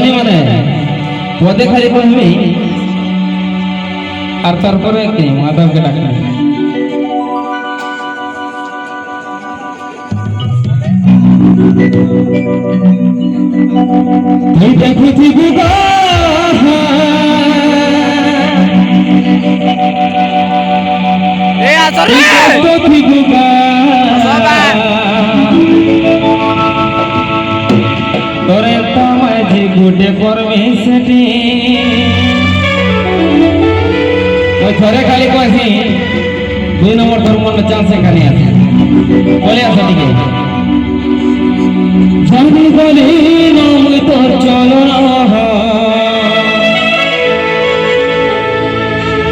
भवानी माने पदे खाली कहबी আর তারপরে কি মাধবকে ডাকবে তুই দেখি গুগা এ আসরে তুই গুগা তোরে তো মাঝি গুডে করবি সেটি थोड़े खाली कही 2 नंबर थोर मन चांस खाली आसे बोले आसे ठीक है जानी गली नाम तो चलो ना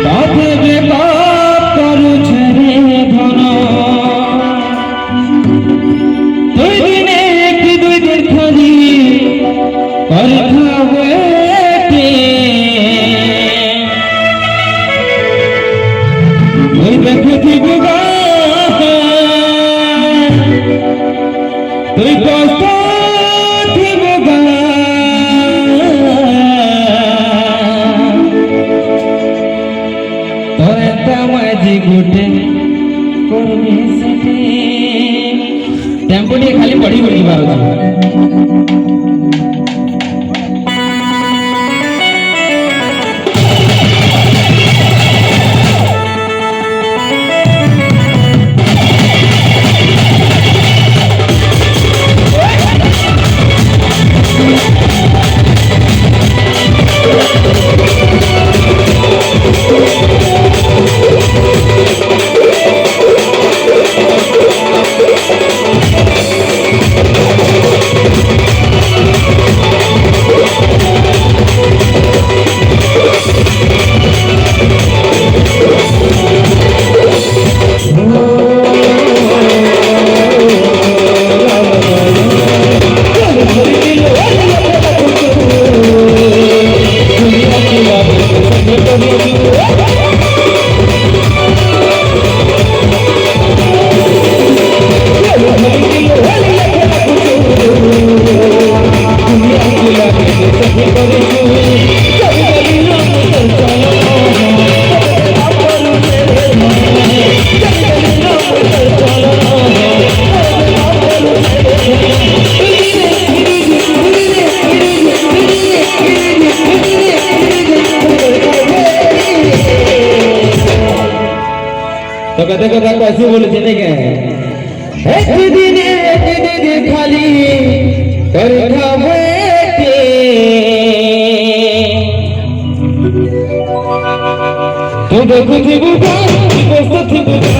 ताते बेकार करू छरे धन दुई दिन खाली कर खावे দেখি গুগা তুই কষ্ট গুগা তোরে মাঝি গুটে করবি সেটি টেম্পো দিয়ে খালি পড়ি পড়ি বারো तो कदे कदा कैसे बोले चले गए एक दिन खाली कर खावेटे तो देखो थी बुगा दोस्त थी बुगा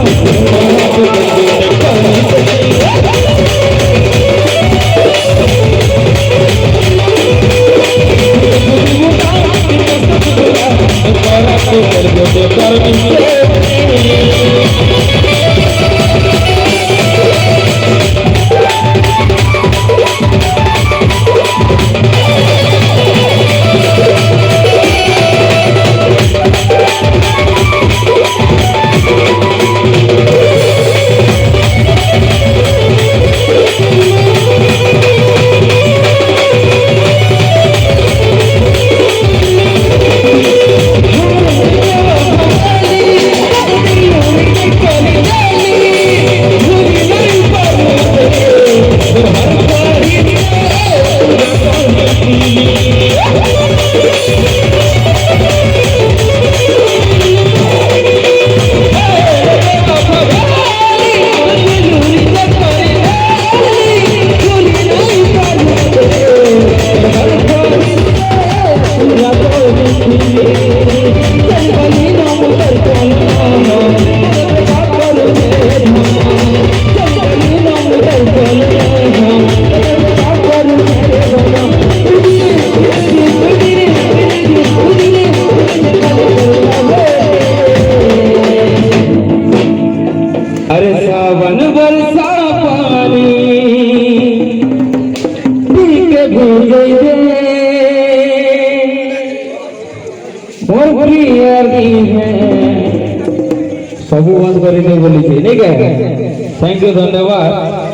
अरे सावन बरसा पानी के भूले और प्रियर है सब बंद कर बोली थैंक यू धन्यवाद।